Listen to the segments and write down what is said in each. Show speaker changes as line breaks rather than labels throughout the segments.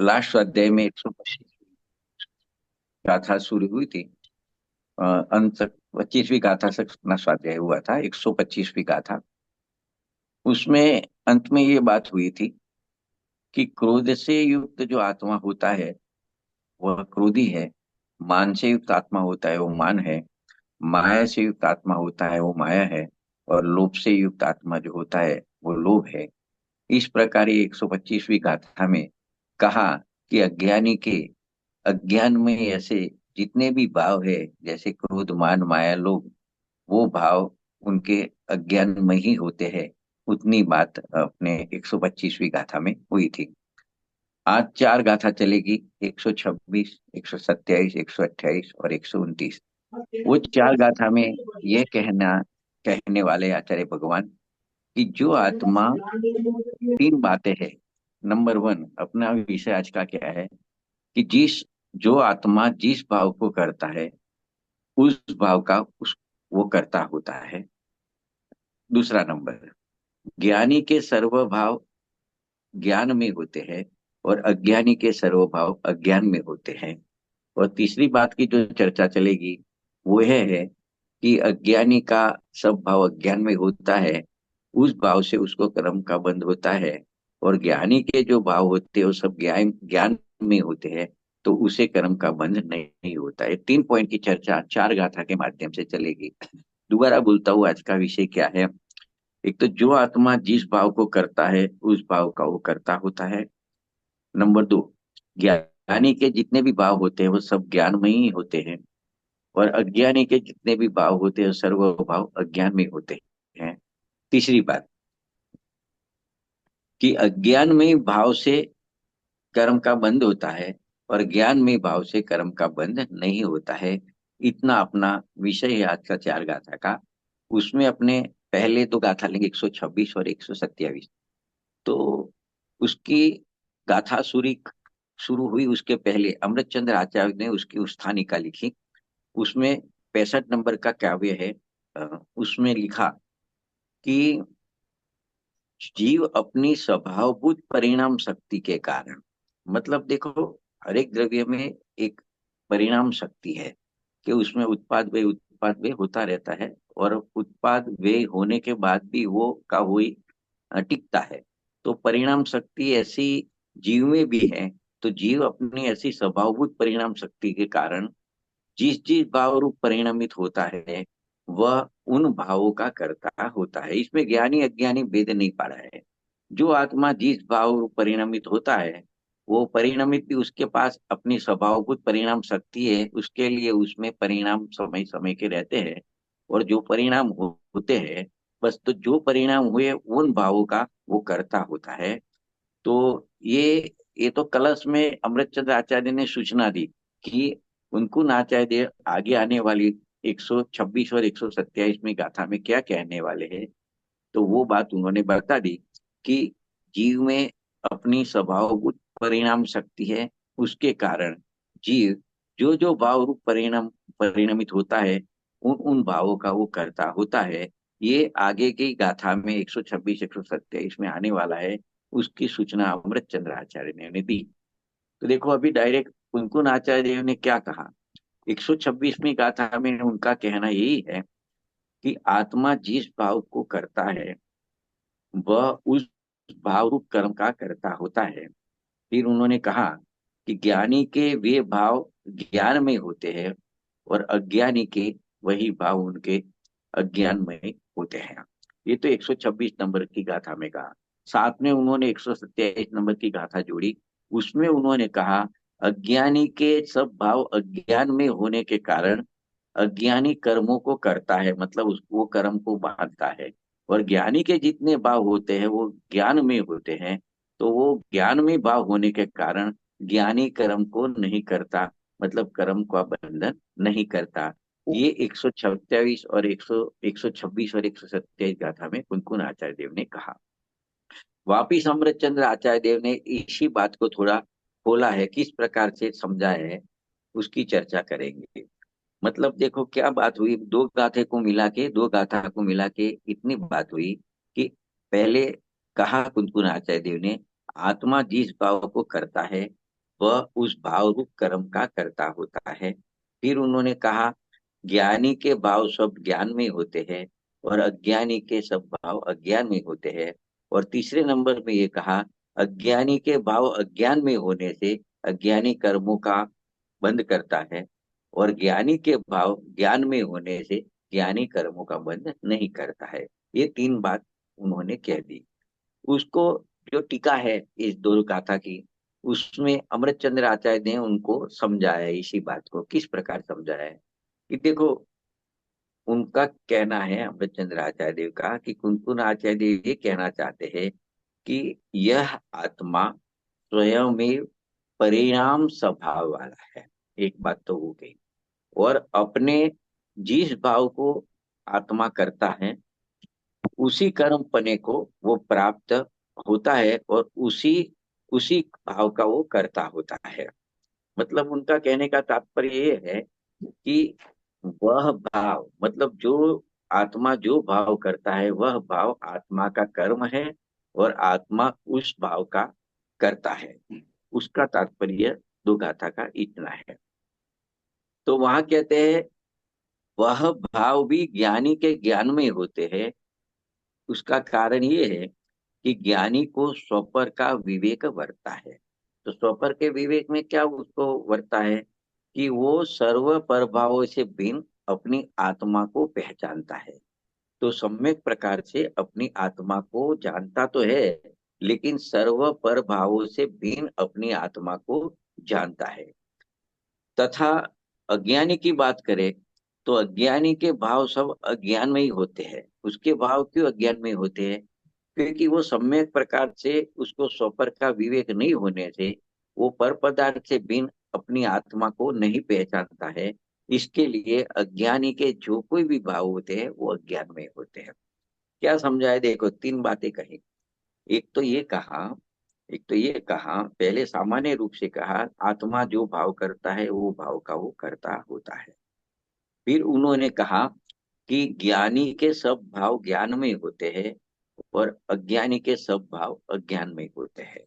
Last अध्याय में 125 गाथा शुरू हुई थी। अंत तक 25वीं गाथा तक अपना स्वाध्याय हुआ था, 125वीं गाथा। उसमें अंत में ये बात हुई थी कि क्रोध से युक्त जो आत्मा होता है वह क्रोधी है, मान से युक्त आत्मा होता है वो मान है, माया से युक्त आत्मा होता है वो माया है, और लोभ से युक्त आत्मा जो होता है वो लोभ है। इस प्रकार ये 125वीं गाथा में कहा कि अज्ञानी के अज्ञान में ऐसे जितने भी भाव है, जैसे क्रोध मान माया लोभ, वो भाव उनके अज्ञान में ही होते हैं। उतनी बात अपने 125वीं गाथा में हुई थी। आज चार गाथा चलेगी, 126, 127, 128 और 129। वो चार गाथा में यह कहने वाले आचार्य भगवान कि जो आत्मा, तीन बातें हैं। नंबर वन, अपना विषय आज का क्या है कि जो आत्मा जिस भाव को करता है उस भाव का उस वो करता होता है। दूसरा नंबर, ज्ञानी के सर्व भाव ज्ञान में होते हैं और अज्ञानी के सर्व भाव अज्ञान में होते हैं। और तीसरी बात की जो चर्चा चलेगी वो यह है कि अज्ञानी का सब भाव अज्ञान में होता है, उस भाव से उसको कर्म का बंध होता है। और ज्ञानी के जो भाव होते हैं वो सब ज्ञान ज्ञान में होते हैं, तो उसे कर्म का बंध नहीं होता है। तीन पॉइंट की चर्चा चार गाथा के माध्यम से चलेगी। दोबारा बोलता हूँ, आज का विषय क्या है। एक तो जो आत्मा जिस भाव को करता है उस भाव का वो करता होता है। नंबर दो, ज्ञानी के जितने भी भाव होते हैं वो सब ज्ञान में ही होते हैं, और अज्ञानी के जितने भी भाव होते हैं सर्व भाव अज्ञान में होते हैं। तीसरी बात कि अज्ञान में भाव से कर्म का बंध होता है और ज्ञान में भाव से कर्म का बंध नहीं होता है। इतना अपना विषय है आज का चार गाथा का। उसमें अपने पहले दो गाथा लेंगे, 126 और 127। तो उसकी गाथा शुरू हुई उसके पहले अमृतचंद्र आचार्य ने उसकी उत्थानिका लिखी। उसमें 65 नंबर का काव्य है। उसमें लिखा कि जीव अपनी स्वभावभूत परिणाम शक्ति के कारण, मतलब देखो, हर एक द्रव्य में एक परिणाम शक्ति है कि उसमें उत्पाद व्यय होता रहता है, और उत्पाद व्यय होने के बाद भी वो का वही टिकता है। तो परिणाम शक्ति ऐसी जीव में भी है। तो जीव अपनी ऐसी स्वभावभूत परिणाम शक्ति के कारण जिस जिस भाव रूप परिणमित होता है वह उन भावों का कर्ता होता है। इसमें ज्ञानी अज्ञानी भेद नहीं पड़ा है। जो आत्मा जिस भाव रूप परिणमित होता है वो परिणमित भी उसके पास अपनी स्वभावभूत परिणाम शक्ति है, उसके लिए उसमें परिणाम समय समय के रहते हैं। और जो परिणाम होते हैं, बस तो जो परिणाम हुए उन भावों का वो कर्ता होता है। तो ये तो कलश में अमृतचंद्र आचार्य ने सूचना दी कि उनको आचार्य आगे आने वाली 126 और 127 में गाथा में क्या कहने वाले हैं। तो वो बात उन्होंने बता दी कि जीव में अपनी स्वभावभूत परिणाम शक्ति है, उसके कारण जीव जो जो भाव रूप परिणमित होता है उन उन भावों का वो करता होता है। ये आगे की गाथा में 126 127 में आने वाला है। उसकी सूचना अमृत चंद्र आचार्य ने दी। तो देखो, अभी डायरेक्ट कुंकुन आचार्य देव ने क्या कहा। 126वीं गाथा में उनका कहना यही है कि आत्मा जिस भाव को करता है वह उस भाव रूप कर्म का कर्ता होता है। फिर उन्होंने कहा कि ज्ञानी के वे भाव ज्ञान में होते हैं और अज्ञानी के वही भाव उनके अज्ञान में होते हैं। ये तो 126 नंबर की गाथा में कहा। साथ में उन्होंने 127 नंबर की गाथा जोड़ी। उसमें उन्होंने कहा अज्ञानी के सब भाव अज्ञान में होने के कारण अज्ञानी कर्मों को करता है, मतलब उसको वो कर्म को बांधता है। और ज्ञानी के जितने भाव होते हैं वो ज्ञान में होते हैं, तो वो ज्ञान में भाव होने के कारण ज्ञानी कर्म को नहीं करता, मतलब कर्म का बंधन नहीं करता। ये 127 और 126 और 127 गाथा में कुंकुन आचार्य देव ने कहा। वापिस अमृतचंद्र आचार्य देव ने इसी बात को थोड़ा खोला है, किस प्रकार से समझाया है उसकी चर्चा करेंगे। मतलब देखो क्या बात हुई, दो गाथा को मिला के इतनी बात हुई कि पहले कहा कुंकुन आचार्य देव ने आत्मा जिस भाव को करता है वह उस भाव रूप कर्म का कर्ता होता है। फिर उन्होंने कहा ज्ञानी के भाव सब ज्ञान में होते हैं और अज्ञानी के सब भाव अज्ञान में होते हैं। और तीसरे नंबर में ये कहा अज्ञानी के भाव अज्ञान में होने से अज्ञानी कर्मों का बंद करता है और ज्ञानी के भाव ज्ञान में होने से ज्ञानी कर्मों का बंद नहीं करता है। ये तीन बात उन्होंने कह दी। उसको जो टीका है इस दो गाथा की, उसमें अमृतचंद्र आचार्य ने उनको समझाया है। इसी बात को किस प्रकार समझाया है कि देखो, उनका कहना है अमृतचंद्र आचार्य देव का कि कुंकुन आचार्य देव ये कहना चाहते हैं कि यह आत्मा स्वयं में परिणाम स्वभाव वाला है। एक बात तो हो गई। और अपने जिस भाव को आत्मा करता है उसी कर्म पने को वो प्राप्त होता है और उसी उसी भाव का वो करता होता है। मतलब उनका कहने का तात्पर्य ये है कि वह भाव, मतलब जो आत्मा जो भाव करता है वह भाव आत्मा का कर्म है और आत्मा उस भाव का करता है। उसका तात्पर्य दो गाथा का इतना है। तो वहां कहते हैं वह भाव भी ज्ञानी के ज्ञान में होते हैं। उसका कारण ये है कि ज्ञानी को स्वपर का विवेक वर्ता है। तो स्वपर के विवेक में क्या उसको वर्ता है कि वो सर्व प्रभावों से भिन्न अपनी आत्मा को पहचानता है। तो सम्यक प्रकार से अपनी आत्मा को जानता तो है, लेकिन सर्व प्रभावों से भिन्न अपनी आत्मा को जानता है। तथा अज्ञानी की बात करें तो अज्ञानी के भाव सब अज्ञान में ही होते हैं। उसके भाव क्यों अज्ञान में होते हैं? क्योंकि वो सम्यक प्रकार से उसको स्वपर का विवेक नहीं होने से वो पर पदार्थ से भिन्न अपनी आत्मा को नहीं पहचानता है। इसके लिए अज्ञानी के जो कोई भी भाव होते हैं वो अज्ञान में होते हैं। क्या समझाए? देखो, तीन बातें कही। एक तो ये कहा एक तो ये कहा पहले सामान्य रूप से कहा आत्मा जो भाव करता है वो भाव का वो करता होता है। फिर उन्होंने कहा कि ज्ञानी के सब भाव ज्ञान में होते हैं और अज्ञानी के सब भाव अज्ञान में होते हैं।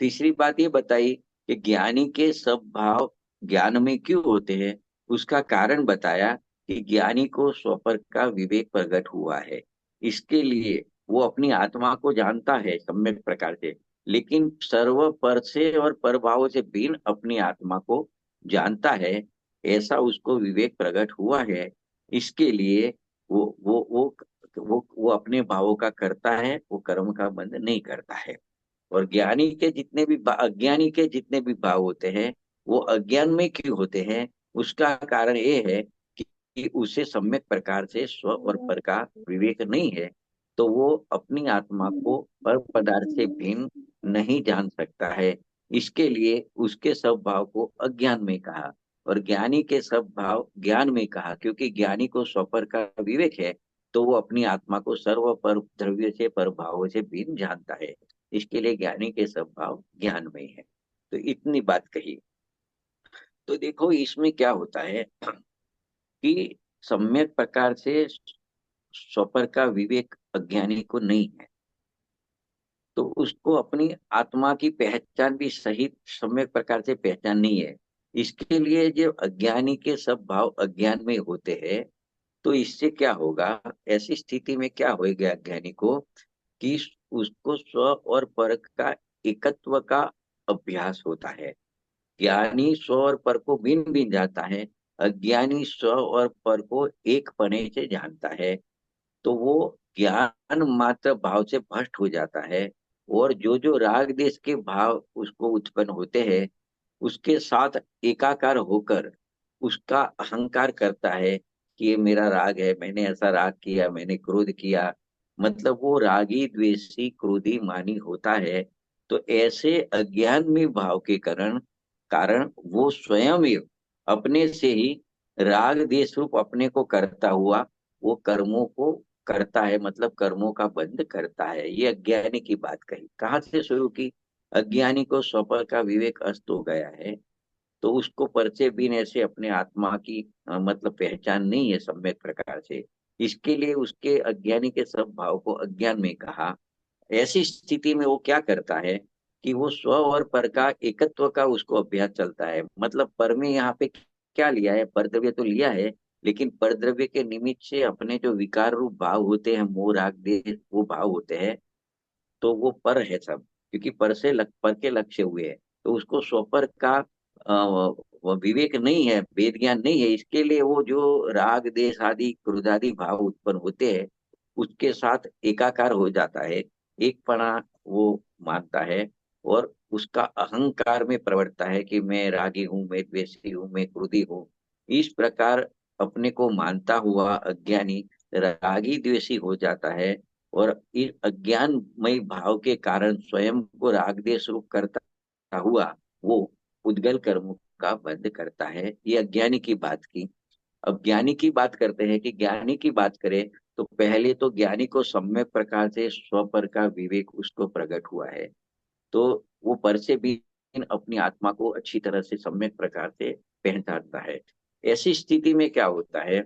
तीसरी बात ये बताई कि ज्ञानी के सब भाव ज्ञान में क्यों होते हैं। उसका कारण बताया कि ज्ञानी को स्वपर का विवेक प्रकट हुआ है। इसके लिए वो अपनी आत्मा को जानता है सम्यक प्रकार से, लेकिन सर्व पर से और परभाव से भिन्न अपनी आत्मा को जानता है। ऐसा उसको विवेक प्रकट हुआ है। इसके लिए वो अपने भावों का करता है, वो कर्म का बंध नहीं करता है। और ज्ञानी के जितने भी अज्ञानी के जितने भी भाव होते हैं वो अज्ञान में क्यों होते हैं? उसका कारण ये है कि उसे सम्यक प्रकार से स्व और पर का विवेक नहीं है। तो वो अपनी आत्मा को पर पदार्थ से भिन्न नहीं जान सकता है। इसके लिए उसके सब भाव को अज्ञान में कहा और ज्ञानी के सब भाव ज्ञान में कहा। क्योंकि ज्ञानी को स्वपर का विवेक है तो वो अपनी आत्मा को सर्व पर द्रव्य से पर भावों से भिन्न जानता है। इसके लिए ज्ञानी के सब भाव ज्ञान में है। तो इतनी बात कही। तो देखो इसमें क्या होता है कि सम्यक प्रकार से स्वपर का विवेक अज्ञानी को नहीं है। तो उसको अपनी आत्मा की पहचान भी सही सम्यक प्रकार से पहचान नहीं है। इसके लिए जो अज्ञानी के सब भाव अज्ञान में होते हैं, तो इससे क्या होगा? ऐसी स्थिति में क्या होगा अज्ञानी को कि उसको स्व और पर का एकत्व का अभ्यास होता है। ज्ञानी स्व और पर को भिन्न भिन्न जानता है, अज्ञानी स्व और पर को एक पने से जानता है। तो वो ज्ञान मात्र भाव से भ्रष्ट हो जाता है और जो जो राग देश के भाव उसको उत्पन्न होते हैं उसके साथ एकाकार होकर उसका अहंकार करता है कि ये मेरा राग है, मैंने ऐसा राग किया, मैंने क्रोध किया। मतलब वो रागी द्वेषी क्रोधी मानी होता है। तो ऐसे अज्ञान में भाव के कारण कारण वो स्वयं ही अपने से ही राग देश रूप अपने को करता हुआ वो कर्मों को करता है, मतलब कर्मों का बंध करता है। ये अज्ञानी की बात कही। कहाँ से शुरू की? अज्ञानी को स्वपर का विवेक अस्त हो गया है तो उसको परिचय भी ऐसे अपने आत्मा की मतलब पहचान नहीं है सम्यक प्रकार से। इसके लिए उसके अज्ञानी के सब भाव को अज्ञान में कहा। ऐसी स्थिति में वो क्या करता है कि वो स्व और पर का एकत्व का उसको अभ्यास चलता है। मतलब पर में यहाँ पे क्या लिया है, परद्रव्य तो लिया है, लेकिन परद्रव्य के निमित्त से अपने जो विकार रूप भाव होते हैं, मोह राग देश वो भाव होते हैं, तो वो पर है सब, क्योंकि पर से पर के लक्ष्य हुए है। तो उसको स्वपर का वो विवेक नहीं है, वेद ज्ञान नहीं है, इसके लिए वो जो राग देश आदि क्रोध आदि भाव उत्पन्न होते हैं उसके साथ एकाकार हो जाता है, एक पना वो मानता है, और उसका अहंकार में प्रवृत्ता है कि मैं रागी हूँ, मैं द्वेषी हूँ, मैं क्रोधी हूँ। इस प्रकार अपने को मानता हुआ अज्ञानी रागी द्वेषी हो जाता है, और इस अज्ञानमय भाव के कारण स्वयं को राग देश रूप करता हुआ वो उद्गल कर्म का बंध करता है। ये अज्ञानी की बात की। अब ज्ञानी की बात करते हैं, कि ज्ञानी की बात करें तो पहले तो ज्ञानी को सम्यक प्रकार से स्वपर का विवेक उसको प्रकट हुआ है, तो वो पर से भी अपनी आत्मा को अच्छी तरह से सम्यक प्रकार से पहचानता है। ऐसी स्थिति में क्या होता है,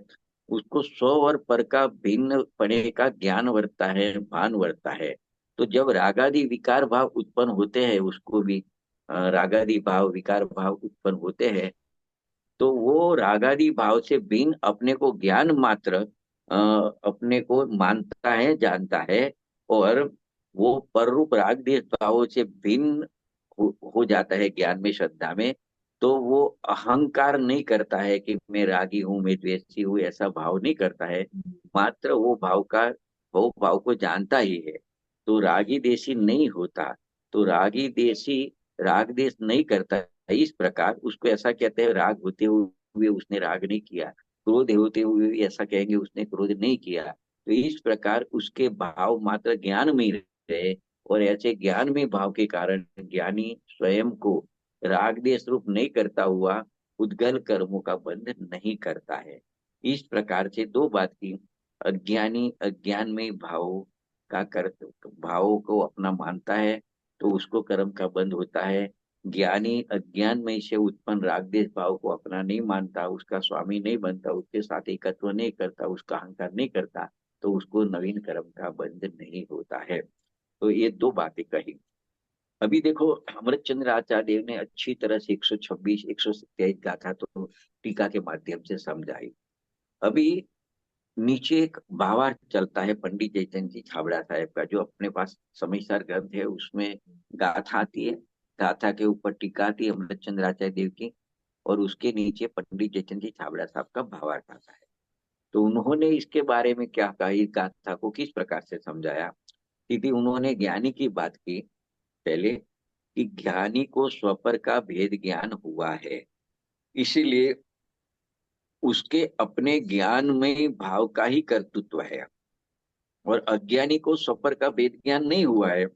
उसको स्व और पर का भिन्न पड़े का ज्ञान वर्ता है, भान वर्ता है। तो जब रागादि विकार भाव उत्पन्न होते हैं, उसको भी रागादि भाव विकार भाव उत्पन्न होते हैं, तो वो रागादि भाव से भिन्न अपने को ज्ञान मात्र अपने को मानता है, जानता है, और वो पररूप राग देश भावों से भिन्न हो जाता है ज्ञान में, श्रद्धा में। तो वो अहंकार नहीं करता है कि मैं रागी हूं, मैं द्वेषी हूँ, ऐसा भाव नहीं करता है, मात्र वो भाव को जानता ही है। तो रागी देशी नहीं होता, तो रागी देशी राग देश नहीं करता। इस प्रकार उसको ऐसा कहते हैं, राग होते हुए उसने राग नहीं किया, क्रोध होते हुए भी ऐसा कहेंगे उसने क्रोध नहीं किया। तो इस प्रकार उसके भाव मात्र ज्ञान में ही रहे, और ऐसे ज्ञान में भाव के कारण ज्ञानी स्वयं को राग देश रूप नहीं करता हुआ उद्गल कर्मों का बंध नहीं करता है। इस प्रकार से दो बात की, अज्ञानी अज्ञान में का कर भावों को अपना मानता है, तो उसको कर्म का बंध होता है। ज्ञानी अज्ञान में से उत्पन्न राग देश भाव को अपना नहीं मानता, उसका स्वामी नहीं बनता, उसके साथ एकत्व नहीं करता, उसका अहंकार नहीं करता, तो उसको नवीन कर्म का बंध नहीं होता है। तो ये दो बातें कही। अभी देखो, अमृतचंद्र आचार्य देव ने अच्छी तरह से 126 127 गाथा तो टीका के माध्यम से समझाई। अभी नीचे एक भावार्थ चलता है पंडित चैतन्य जी छाबड़ा साहब का, जो अपने पास समयसार ग्रंथ है, उसमें गाथा आती है, गाथा के ऊपर टीका आती है अमृतचंद्र आचार्य देव की, और उसके नीचे पंडित चैतन्य जी छाबड़ा साहब का भावार्थ आता है। तो उन्होंने इसके बारे में क्या कहा, इस गाथा को किस प्रकार से समझाया। क्योंकि उन्होंने ज्ञानी की बात की पहले, कि ज्ञानी को स्वपर का भेद ज्ञान हुआ है, इसीलिए उसके अपने ज्ञान में भाव का ही कर्तृत्व है, और अज्ञानी को स्वपर का भेद ज्ञान नहीं हुआ है,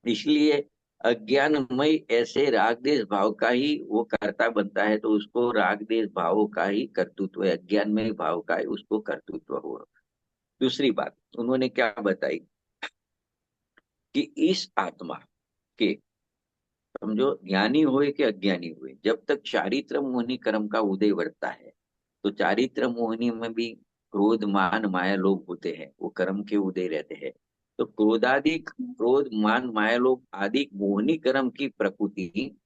इसलिए अज्ञानमय ऐसे राग देश भाव का ही वो कर्ता बनता है, तो उसको राग देश भावों का ही कर्तृत्व है, अज्ञानमय भाव का ही उसको कर्तृत्व हो। दूसरी बात उन्होंने क्या बताई, कि इस आत्मा के, समझो ज्ञानी हुए कि अज्ञानी हुए, जब तक चारित्र मोहिनी कर्म का उदय बढ़ता है, तो चारित्र मोहिनी में भी क्रोध मान माया लोभ होते हैं, वो कर्म के उदय रहते हैं। तो क्रोध मान माया लोभ आदि मोहिनी कर्म की प्रकृति,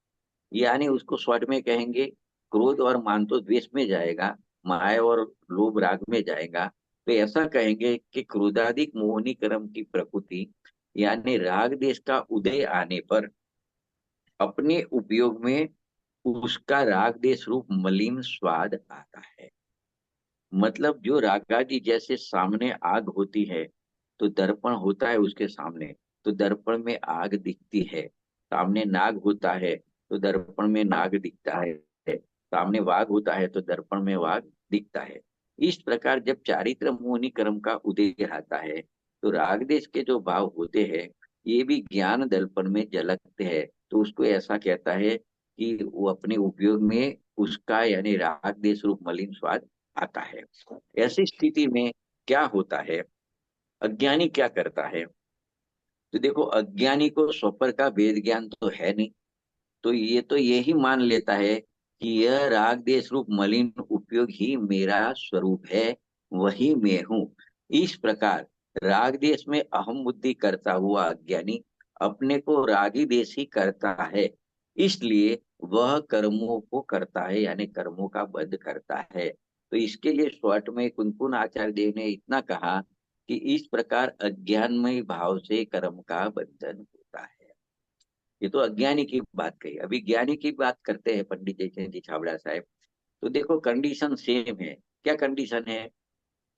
यानी उसको शॉर्ट में कहेंगे, क्रोध और मान तो द्वेष में जाएगा, माया और लोभ राग में जाएगा। तो ऐसा कहेंगे कि क्रोधाधिक मोहिनी कर्म की प्रकृति, यानी राग देश का उदय आने पर अपने उपयोग में उसका राग देश रूप मलिन स्वाद आता है। मतलब जो रागादि जैसे सामने आग होती है, तो दर्पण होता है उसके सामने, तो दर्पण में आग दिखती है। सामने नाग होता है, तो दर्पण में नाग दिखता है। सामने वाघ होता है, तो दर्पण में वाघ दिखता है। इस प्रकार जब चारित्र मोहिनी कर्म का उदय आता है, तो राग देश के जो भाव होते हैं, ये भी ज्ञान दर्पण में झलकते हैं, तो उसको ऐसा कहता है कि वो अपने उपयोग में उसका यानी राग देश रूप मलिन स्वाद आता है। ऐसी स्थिति में क्या होता है, अज्ञानी क्या करता है। तो देखो, अज्ञानी को स्वपर का भेद ज्ञान तो है नहीं, तो ये तो यही मान लेता है कि यह राग देश रूप मलिन उपयोग ही मेरा स्वरूप है, वही मैं हूं। इस प्रकार राग देश में अहम बुद्धि करता हुआ अज्ञानी अपने को रागी देशी करता है, इसलिए वह कर्मों को करता है, यानी कर्मों का बंध करता है। तो इसके लिए शॉर्ट में कुनकुन आचार्य देव ने इतना कहा कि इस प्रकार अज्ञानमय भाव से कर्म का बंधन होता है। ये तो अज्ञानी की बात कही, अभी ज्ञानी की बात करते हैं पंडित जयचंद जी छाबड़ा साहब। तो देखो कंडीशन सेम है। क्या कंडीशन है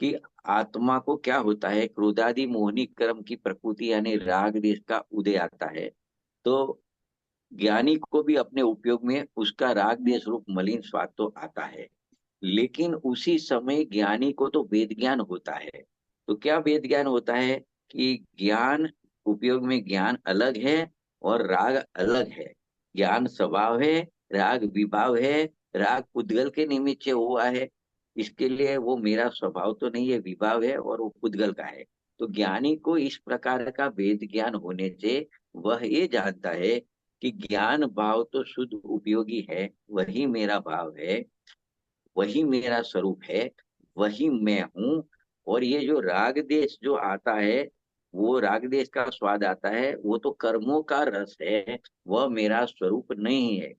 कि आत्मा को क्या होता है, क्रोधादि मोहनी कर्म की प्रकृति यानी राग देश का उदय आता है। तो ज्ञानी को भी अपने उपयोग में उसका राग देश रूप मलिन स्वाद तो आता है, लेकिन उसी समय ज्ञानी को तो वेद ज्ञान होता है। तो क्या वेद ज्ञान होता है कि ज्ञान उपयोग में ज्ञान अलग है और राग अलग है। ज्ञान स्वभाव है, राग विभाव है। राग पुद्गल के निमित्त से हुआ है, इसके लिए वो मेरा स्वभाव तो नहीं है, विभाव है और वो पुद्गल का है। तो ज्ञानी को इस प्रकार का वेद ज्ञान होने से वह ये जानता है कि ज्ञान भाव तो शुद्ध उपयोगी है, वही मेरा भाव है, वही मेरा स्वरूप है, वही मैं हूँ। और ये जो राग देश जो आता है, वो राग देश का स्वाद आता है, वो तो कर्मों का रस है, वह मेरा स्वरूप नहीं है।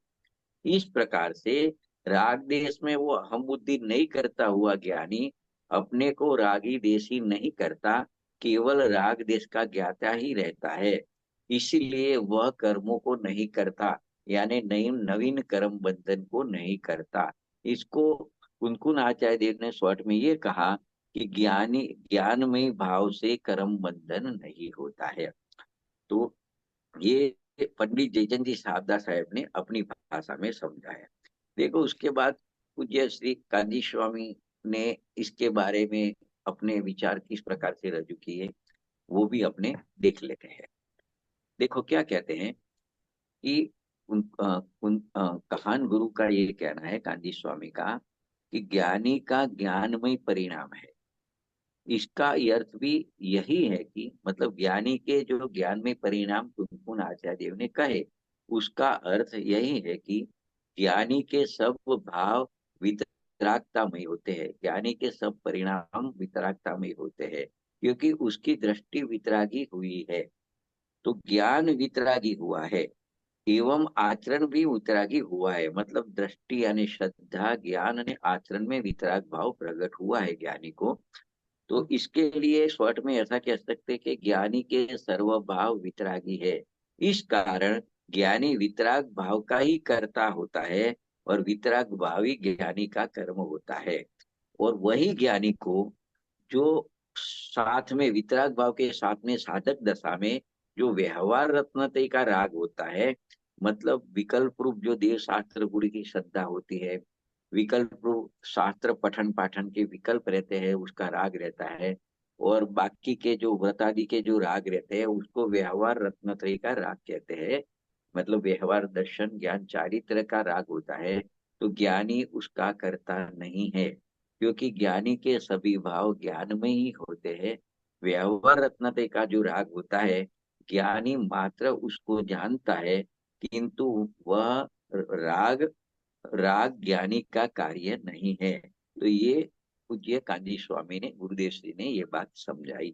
इस प्रकार से राग देश में वो हम बुद्धि नहीं करता हुआ ज्ञानी अपने को रागी देशी नहीं करता, केवल राग देश का ज्ञाता ही रहता है। इसीलिए वह कर्मों को नहीं करता, यानी नई नवीन कर्म बंधन को नहीं करता। इसको कुनकुन आचार्य देव ने शॉर्ट में ये कहा कि ज्ञानी ज्ञानमय भाव से कर्म बंधन नहीं होता है। तो ये पंडित जयचंद जी शारदा साहब ने अपनी भाषा में समझाया। देखो उसके बाद पूज्य श्री काजी स्वामी ने इसके बारे में अपने विचार किस प्रकार से रजू किए, वो भी अपने देख लेते हैं। देखो क्या कहते हैं कि कहान गुरु का ये कहना है, काजी स्वामी का, कि ज्ञानी का ज्ञानमय परिणाम है। इसका अर्थ भी यही है कि मतलब ज्ञानी के जो ज्ञान में परिणाम कुनकुन आचार्य देव ने कहे, उसका अर्थ यही है कि ज्ञानी के सब भाव वितरागतामय होते हैं, ज्ञानी के सब परिणाम वितरागतामय होते हैं, क्योंकि उसकी दृष्टि वितरागी हुई है। तो ज्ञान वितरागी हुआ है एवं आचरण भी वितरागी हुआ है, मतलब दृष्टि यानी श्रद्धा ज्ञान ने आचरण में वितराग भाव प्रकट हुआ है ज्ञानी को। तो इसके लिए शॉर्ट में ऐसा कह सकते हैं कि ज्ञानी के सर्वभाव वितरागी है। इस कारण ज्ञानी वितराग भाव का ही कर्ता होता है और वितराग भाव ही ज्ञानी का कर्म होता है। और वही ज्ञानी को जो साथ में वितराग भाव के साथ में साधक दशा में जो व्यवहार रत्नते का राग होता है, मतलब विकल्प रूप जो देव शास्त्र गुरु की श्रद्धा होती है, विकल्प रूप शास्त्र पठन पाठन के विकल्प रहते हैं, उसका राग रहता है। और बाकी के जो व्रत आदि के जो राग रहते हैं उसको व्यवहार रत्नत्रय का राग कहते हैं। मतलब व्यवहार दर्शन ज्ञान चारित्र का राग होता है। तो ज्ञानी उसका कर्ता नहीं है, क्योंकि ज्ञानी के सभी भाव ज्ञान में ही होते हैं। व्यवहार रत्नते का जो राग होता है, ज्ञानी मात्र उसको जानता है, किंतु वह राग राग ज्ञानी का कार्य नहीं है। तो ये पूज्य कांजी स्वामी ने गुरुदेव श्री ने ये बात समझाई।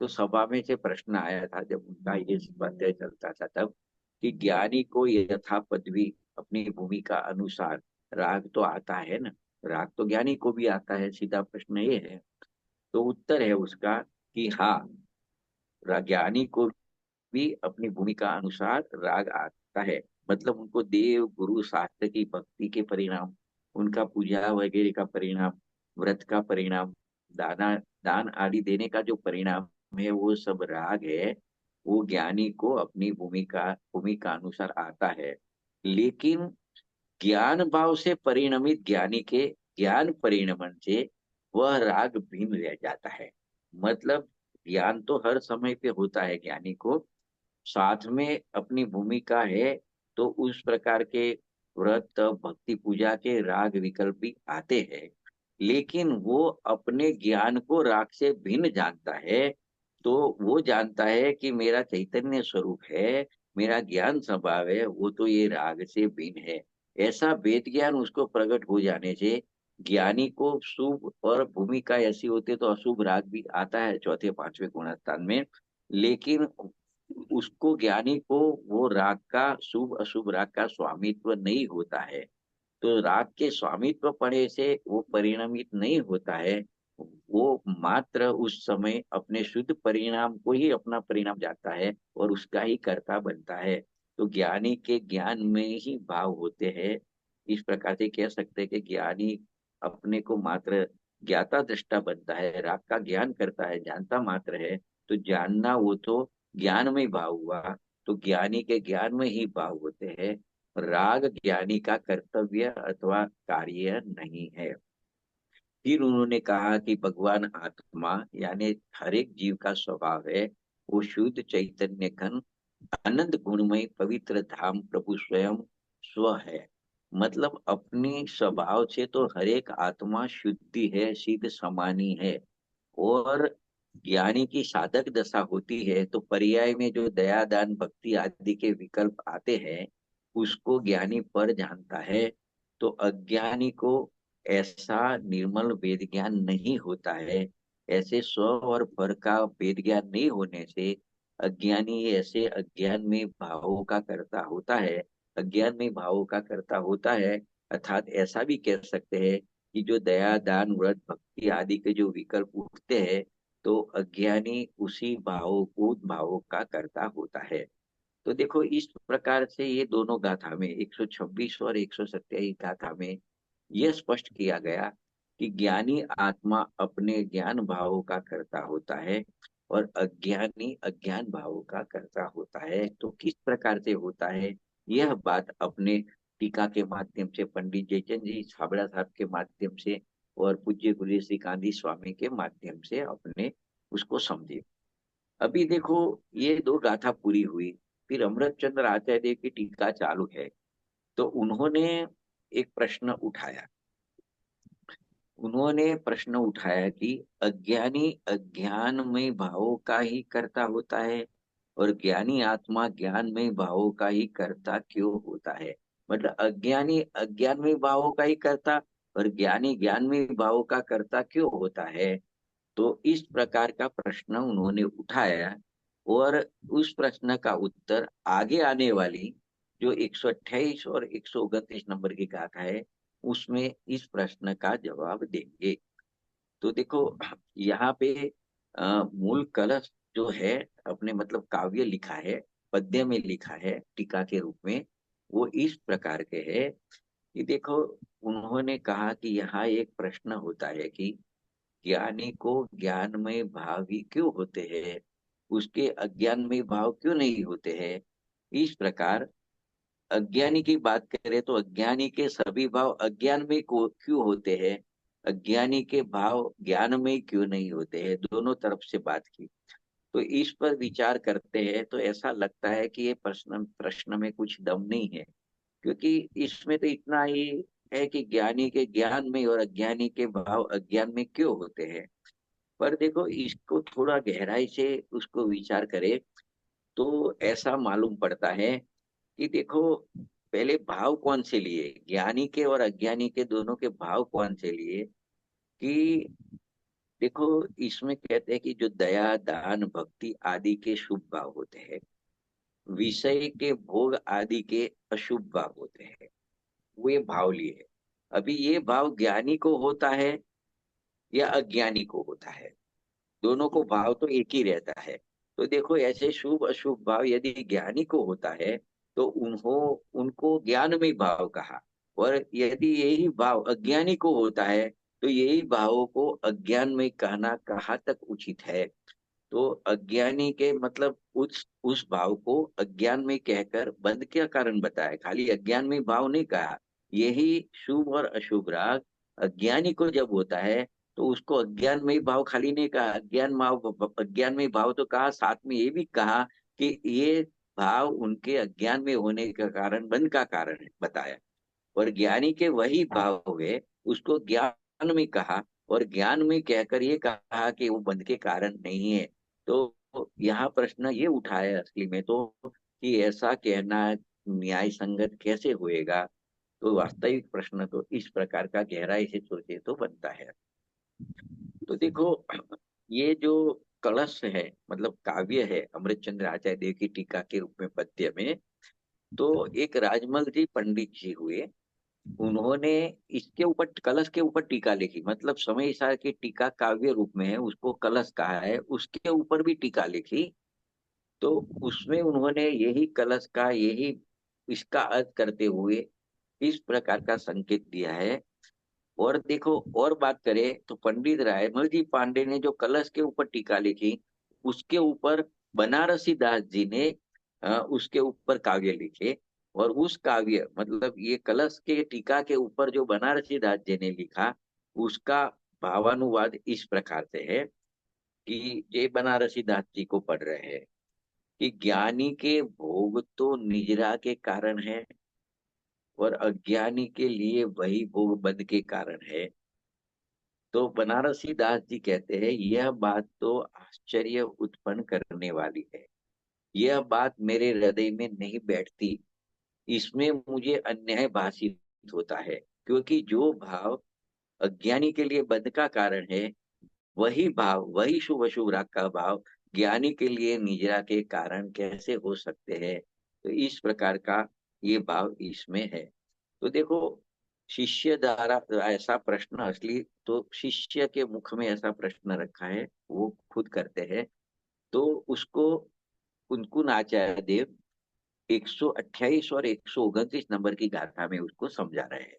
तो सभा में से प्रश्न आया था जब उनका ये स्वाध्याय चलता था तब, कि ज्ञानी को यथा पदवी अपनी भूमिका अनुसार राग तो आता है ना, राग तो ज्ञानी को भी आता है, सीधा प्रश्न ये है। तो उत्तर है उसका कि हाँ, ज्ञानी को भी अपनी भूमिका अनुसार राग आता है। मतलब उनको देव गुरु शास्त्र की भक्ति के परिणाम, उनका पूजा वगैरह का परिणाम, व्रत का परिणाम, दाना दान आदि देने का जो परिणाम है, वो सब राग है। वो ज्ञानी को अपनी भूमिका भूमिका अनुसार आता है। लेकिन ज्ञान भाव से परिणमित ज्ञानी के ज्ञान परिणमन से वह राग भिन्न रह जाता है। मतलब ज्ञान तो हर समय पे होता है ज्ञानी को, साथ में अपनी भूमिका है। तो उस प्रकार के व्रत भक्ति पूजा के राग विकल्प भी आते हैं, लेकिन वो अपने ज्ञान को राग से भिन्न जानता है। तो वो जानता है कि मेरा चैतन्य स्वरूप है, मेरा ज्ञान स्वभाव है, वो तो ये राग से भिन्न है। ऐसा वेद ज्ञान उसको प्रकट हो जाने से ज्ञानी को शुभ और भूमिका ऐसी होती है तो अशुभ राग भी आता है चौथे पांचवें गुणस्थान में। लेकिन उसको ज्ञानी को वो राग का शुभ अशुभ राग का स्वामित्व नहीं होता है। तो राग के स्वामित्व पड़े से वो परिणामित नहीं होता है। वो मात्र उस समय अपने शुद्ध परिणाम को ही अपना परिणाम जाता है और उसका ही कर्ता बनता है। तो ज्ञानी के ज्ञान में ही भाव होते हैं। इस प्रकार से कह सकते हैं कि ज्ञानी अपने को मात्र ज्ञाता दृष्टा बनता है, राग का ज्ञान करता है, जानता मात्र है। तो जानना वो तो ज्ञान में भाव हुआ। तो ज्ञानी के ज्ञान में ही भाव होते हैं। राग ज्ञानी का कर्तव्य अथवा कार्य नहीं है। फिर उन्होंने कहा कि भगवान आत्मा यानी हर एक जीव का स्वभाव है, वो शुद्ध चैतन्य घन अनंत गुणमय पवित्र धाम प्रभु स्वयं स्व है। मतलब अपनी स्वभाव से तो हर एक आत्मा शुद्धि है, सिद्ध समानी है। और ज्ञानी की साधक दशा होती है तो पर्याय में जो दया दान भक्ति आदि के विकल्प आते हैं, उसको ज्ञानी पर जानता है। तो अज्ञानी को ऐसा निर्मल वेद ज्ञान नहीं होता है। ऐसे स्व और पर का वेद ज्ञान नहीं होने से अज्ञानी ऐसे अज्ञान में भावों का कर्ता होता है। अज्ञान में भावों का कर्ता होता है। अर्थात ऐसा भी कह सकते हैं कि जो दया दान व्रत भक्ति आदि के जो विकल्प उठते हैं, तो अज्ञानी उसी भावों का कर्ता होता है। तो देखो इस प्रकार से ये दोनों गाथा में 126 और 127 गाथा में यह स्पष्ट किया गया कि ज्ञानी आत्मा अपने ज्ञान भावों का कर्ता होता है और अज्ञानी अज्ञान भावों का कर्ता होता है। तो किस प्रकार से होता है, यह बात अपने टीका के माध्यम से पंडित जयचंद जी छाबड़ा साहब के माध्यम से और पूज्य गुरु श्री कांदी स्वामी के माध्यम से अपने उसको समझे। अभी देखो ये दो गाथा पूरी हुई, फिर अमृत चंद्र आचार्य देव की टीका चालू है। तो उन्होंने एक प्रश्न उठाया। उन्होंने प्रश्न उठाया कि अज्ञानी अज्ञान में भावों का ही कर्ता होता है और ज्ञानी आत्मा ज्ञान में भावों का ही कर्ता क्यों होता है। मतलब अज्ञानी अज्ञान में भावों का ही कर्ता और ज्ञानी ज्ञान में भावों का कर्ता क्यों होता है। तो इस प्रकार का प्रश्न उन्होंने उठाया और उस प्रश्न का उत्तर आगे आने वाली जो 128 और 129 नंबर की गाथा है उसमें इस प्रश्न का जवाब देंगे। तो देखो यहाँ पे मूल कलश जो है अपने मतलब काव्य लिखा है, पद्य में लिखा है टीका के रूप में, वो इस प्रकार के है कि देखो उन्होंने कहा कि यहाँ एक प्रश्न होता है कि ज्ञानी को ज्ञान में भाव ही क्यों होते हैं, उसके अज्ञान में भाव क्यों नहीं होते हैं। इस प्रकार अज्ञानी की बात करें तो अज्ञानी के सभी भाव अज्ञान में क्यों होते हैं, अज्ञानी के भाव ज्ञान में क्यों नहीं होते हैं, दोनों तरफ से बात की। तो इस पर विचार करते हैं तो ऐसा लगता है कि ये प्रश्न प्रश्न में कुछ दम नहीं है। क्योंकि इसमें तो इतना ही है कि ज्ञानी के ज्ञान में और अज्ञानी के भाव अज्ञान में क्यों होते हैं। पर देखो इसको थोड़ा गहराई से उसको विचार करे तो ऐसा मालूम पड़ता है कि देखो पहले भाव कौन से लिए, ज्ञानी के और अज्ञानी के दोनों के भाव कौन से लिए। कि देखो इसमें कहते हैं कि जो दया दान भक्ति आदि के शुभ भाव होते हैं, विषय के भोग आदि के अशुभ भाव होते हैं, वे भाव लिए। अभी ये भाव ज्ञानी को होता है या अज्ञानी को होता है, दोनों को भाव तो एक ही रहता है। तो देखो ऐसे शुभ अशुभ भाव यदि ज्ञानी को होता है तो उनको ज्ञान में भाव कहा। और यदि यही भाव अज्ञानी को होता है तो यही भावों को अज्ञान में कहना कहाँ तक उचित है। तो अज्ञानी के मतलब उस भाव को अज्ञान में कहकर बंध क्या कारण बताया, खाली अज्ञान में भाव नहीं कहा। यही शुभ और अशुभ राग अज्ञानी को जब होता है तो उसको अज्ञान में भाव खाली नहीं कहा, अज्ञान में भाव तो कहा, साथ में ये भी कहा कि ये भाव उनके अज्ञान में होने का कारण बंध का कारण है बताया। और ज्ञानी के वही भाव हुए, उसको ज्ञान में कहा और ज्ञान में कहकर ये कहा कि वो बंध के कारण नहीं है। तो यहाँ प्रश्न ये उठाया असली में तो कि ऐसा कहना न्याय संगत कैसे होएगा। तो वास्तविक प्रश्न तो इस प्रकार का गहराई से सोचे तो बनता है। तो देखो ये जो कलश है, मतलब काव्य है अमृतचंद्र आचार्य देव की टीका के रूप में पद्य में। तो एक राजमल जी पंडित जी हुए, उन्होंने इसके ऊपर, कलश के ऊपर टीका लिखी, मतलब समय सार की टीका काव्य रूप में है, उसको कलश कहा है, उसके ऊपर भी टीका लिखी। तो उसमें उन्होंने यही कलश का, यही इसका अर्थ करते हुए इस प्रकार का संकेत दिया है। और देखो, और बात करें तो पंडित रायमल जी पांडे ने जो कलश के ऊपर टीका लिखी, उसके ऊपर बनारसी दास जी ने उसके ऊपर काव्य लिखे। और उस काव्य, मतलब ये कलश के टीका के ऊपर जो बनारसी दास जी ने लिखा, उसका भावानुवाद इस प्रकार से है कि ये बनारसी दास जी को पढ़ रहे हैं कि ज्ञानी के भोग तो निजरा के कारण है, और अज्ञानी के लिए वही भोग बद के कारण है। तो बनारसी दास जी कहते हैं, यह बात तो आश्चर्य उत्पन्न करने वाली है, यह बात मेरे हृदय में नहीं बैठती, इसमें मुझे अन्याय भासित होता है। क्योंकि जो भाव अज्ञानी के लिए बंध का कारण है, वही भाव, वही शुभ अशुभ राग का भाव ज्ञानी के लिए निजरा के कारण कैसे हो सकते हैं। तो इस प्रकार का ये भाव इसमें है। तो देखो, शिष्य द्वारा ऐसा प्रश्न, असली तो शिष्य के मुख में ऐसा प्रश्न रखा है, वो खुद करते हैं। तो उसको कुनकुन आचार्य देव 128 और 129 नंबर की गाथा में उसको समझा रहे हैं।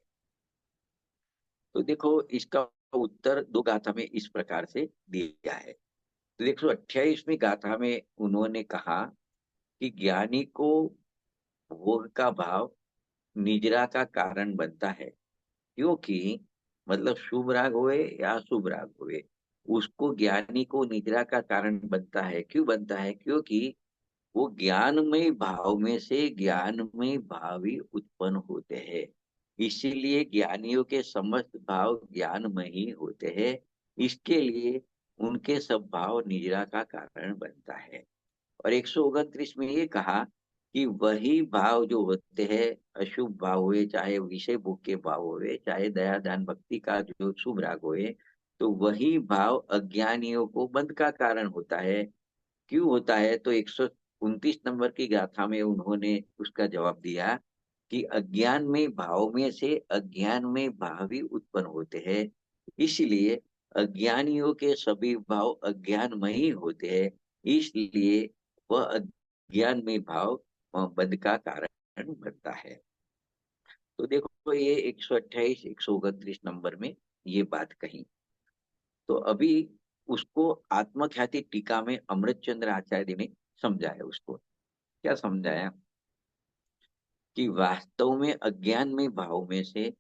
तो देखो, इसका उत्तर दो गाथा में इस प्रकार से दिया है। तो 128वीं गाथा में उन्होंने कहा कि ज्ञानी को भोग का भाव निजरा का कारण बनता है, क्योंकि मतलब शुभ राग हुए या अशुभ राग हुए, उसको ज्ञानी को निद्रा का कारण बनता है। क्यों बनता है? क्योंकि वो ज्ञानमय भाव में से ज्ञानमय भाव ही उत्पन्न होते हैं। इसीलिए ज्ञानियों के समस्त भाव ज्ञानमय ही होते हैं। इसके लिए उनके सब भाव निद्रा का कारण बनता है। और 129 में ये कहा कि वही भाव जो होते हैं, अशुभ भाव हुए, चाहे विषय भोग के भाव हुए, चाहे दया दान भक्ति का जो शुभ राग हुए, तो वही भाव अज्ञानियों को बंध का कारण होता है। क्यों होता है? तो 129 नंबर की गाथा में उन्होंने उसका जवाब दिया कि अज्ञान में भाव में से अज्ञान में भाव ही उत्पन्न होते हैं। इसलिए अज्ञानियों के सभी भाव अज्ञानमय ही होते हैं। इसलिए वह अज्ञान में भाव बद का कारण बनता है। तो देखो, ये 128 129 नंबर में ये बात कही। तो अभी उसको आत्मख्याति टीका में अमृतचंद्र आचार्य ने समझाया। उसको क्या समझाया? कि वास्तव में अज्ञान में भाव में से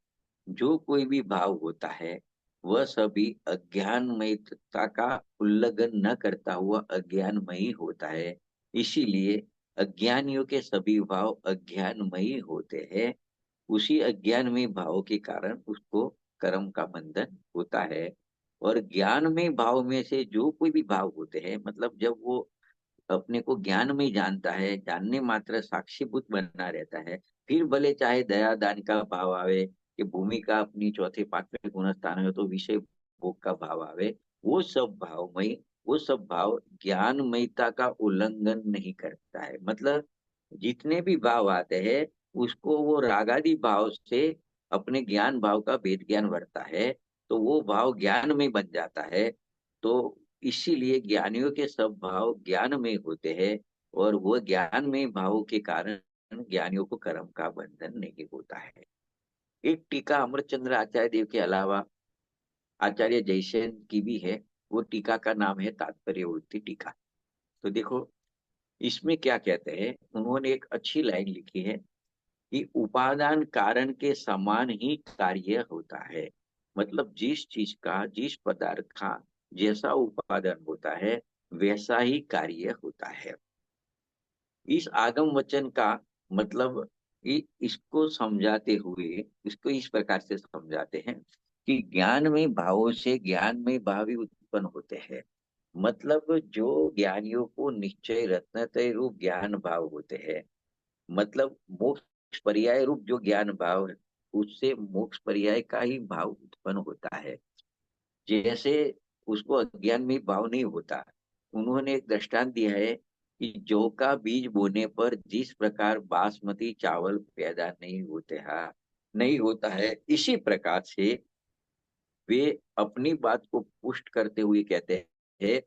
जो कोई भी भाव होता है, वह सभी अज्ञानमयता का उल्लंघन न करता हुआ अज्ञानमयी होता है। इसीलिए अज्ञानियों के सभी भाव अज्ञानमयी होते हैं। उसी अज्ञानमय भाव के कारण उसको कर्म का बंधन होता है। और ज्ञान में भाव में से जो कोई भी भाव होते हैं, मतलब जब वो अपने को ज्ञान में जानता है, जानने मात्र साक्षीभूत बना रहता है, फिर भले चाहे दया दान का भाव आवे, कि भूमि का अपनी चौथे पांचवें गुण स्थान है, तो विषय भोग का भाव आवे, वो सब भावमय, वो सब भाव ज्ञानमयता का उल्लंघन नहीं करता है। मतलब जितने भी भाव आते हैं, उसको वो रागादि भाव से अपने ज्ञान भाव का भेद ज्ञान बढ़ता है, तो वो भाव ज्ञान में बन जाता है। तो इसीलिए ज्ञानियों के सब भाव ज्ञान में होते हैं, और वो ज्ञान में भावों के कारण ज्ञानियों को कर्म का बंधन नहीं होता है। एक टीका अमरचंद्र आचार्य देव के अलावा आचार्य जयसेन की भी है। वो टीका का नाम है तात्पर्यवृत्ति टीका। तो देखो, इसमें क्या कहते हैं, उन्होंने एक अच्छी लाइन लिखी है कि उपादान कारण के समान ही कार्य होता है। मतलब जिस चीज का, जिस पदार्थ का जैसा उपादान होता है, वैसा ही कार्य होता है। इस आगम वचन का मतलब, इसको समझाते हुए इसको इस प्रकार से समझाते हैं कि ज्ञान में भावों से ज्ञान में भाव ही उत्पन्न होते हैं। मतलब जो ज्ञानियों को निश्चय रत्नत्रय रूप ज्ञान भाव होते हैं, मतलब मोक्ष पर्याय रूप जो ज्ञान भाव है, उससे मोक्ष पर्याय का ही भाव उत्पन्न होता है। जैसे उसको अज्ञान में भाव नहीं होता, उन्होंने एक दृष्टांत दिया है कि जौ का बीज बोने पर जिस प्रकार बासमती चावल पैदा नहीं होता है, इसी प्रकार से वे अपनी बात को पुष्ट करते हुए कहते हैं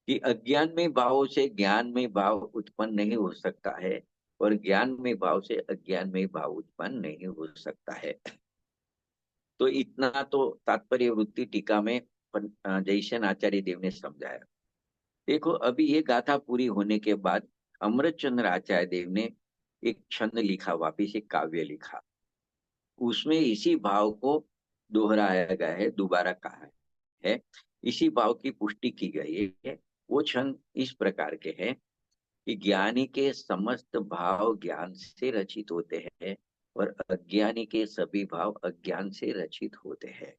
कि अज्ञान में भाव से ज्ञान में भाव उत्पन्न नहीं हो सकता है, और ज्ञान में भाव से अज्ञान में भाव उत्पन्न नहीं हो सकता है। तो इतना तो तात्पर्य वृत्ति टीका में जयसेन आचार्य देव ने समझाया। देखो, अभी ये गाथा पूरी होने के बाद अमृतचंद्र आचार्य देव ने एक छंद लिखा, वापिस एक काव्य लिखा। उसमें इसी भाव को दोहराया गया है, दोबारा कहा है, इसी भाव की पुष्टि की गई है। वो छंद इस प्रकार के हैं कि ज्ञानी के समस्त भाव ज्ञान से रचित होते हैं, और अज्ञानी के सभी भाव अज्ञान से रचित होते हैं।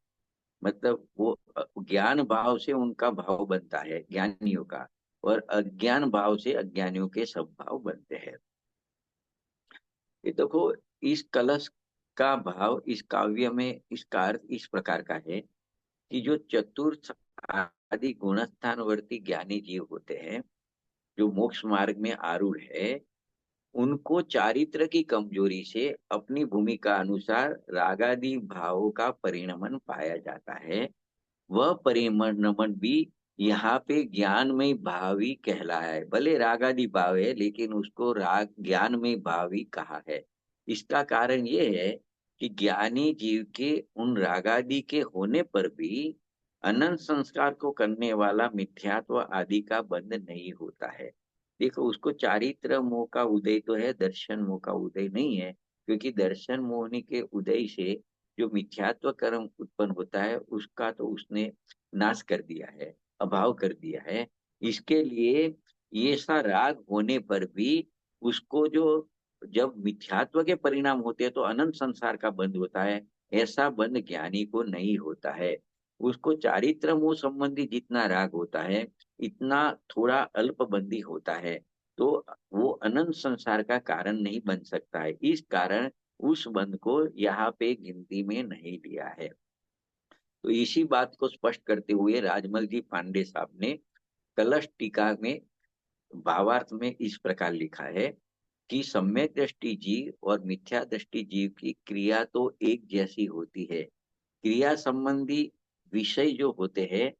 मतलब वो ज्ञान भाव से उनका भाव बनता है ज्ञानियों का, और अज्ञान भाव से अज्ञानियों के सब भाव बनते हैं। ये देखो, इस कलश का भाव इस काव्य में इसका अर्थ इस प्रकार का है कि जो चतुर्थ आदि गुणस्थानवर्ती ज्ञानी जीव होते हैं, जो मोक्ष मार्ग में आरूढ़ है, उनको चारित्र की कमजोरी से अपनी भूमिका अनुसार रागादि भावों का परिणमन पाया जाता है। वह परिणमन भी यहाँ पे ज्ञान में भावी कहलाया है। भले रागादि भाव है, लेकिन उसको राग ज्ञान में भावी कहा है। इसका कारण ये है कि ज्ञानी जीव के उन रागादि के होने पर भी अनंत संस्कार को करने वाला मिथ्यात्व आदि का बंध नहीं होता है। देखो, उसको चारित्र मोह का उदय तो है, दर्शन मोह का उदय नहीं है, क्योंकि दर्शन मोहनी के उदय से जो मिथ्यात्व कर्म उत्पन्न होता है उसका तो उसने नाश कर दिया है, अभाव कर दिया है। इसके लिए ये सा राग होने पर भी उसको जो जब मिथ्यात्व के परिणाम होते हैं तो अनंत संसार का बंध होता है, ऐसा बंध ज्ञानी को नहीं होता है। उसको चारित्र मोह संबंधी जितना राग होता है, इतना थोड़ा अल्पबंदी होता है, तो वो अनंत संसार का कारण नहीं बन सकता है। इस कारण उस बंध को यहाँ पे गिनती में नहीं लिया है। तो इसी बात को स्पष्ट करते हुए राजमल जी पांडे साहब ने कलश टीका में भावार्थ में इस प्रकार लिखा है कि सम्यक दृष्टि जीव और मिथ्या दृष्टि जीव की क्रिया तो एक जैसी होती है। क्रिया संबंधी विषय जो होते हैं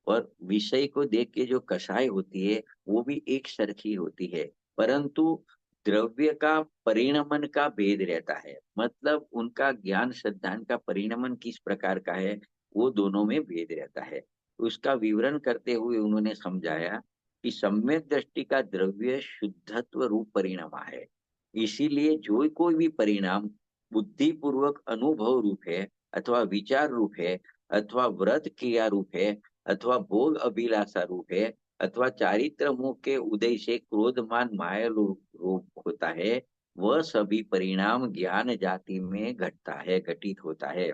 और विषय को देख के जो कषाय होती है वो भी एक सरखी होती है, परंतु द्रव्य का परिणमन का भेद रहता है। मतलब उनका ज्ञान श्रद्धान का परिणमन किस प्रकार का है, वो दोनों में भेद रहता है। उसका विवरण करते हुए उन्होंने समझाया कि सम्यक दृष्टि का द्रव्य शुद्धत्व रूप परिणाम है। इसीलिए जो कोई भी परिणाम बुद्धिपूर्वक अनुभव रूप है, अथवा विचार रूप है, अथवा व्रत क्रिया रूप है, अथवा भोग अभिलाषा रूप है, अथवा चारित्र मुख के उदय से क्रोधमान माया रूप होता है, वह सभी परिणाम ज्ञान जाति में घटता है, घटित होता है।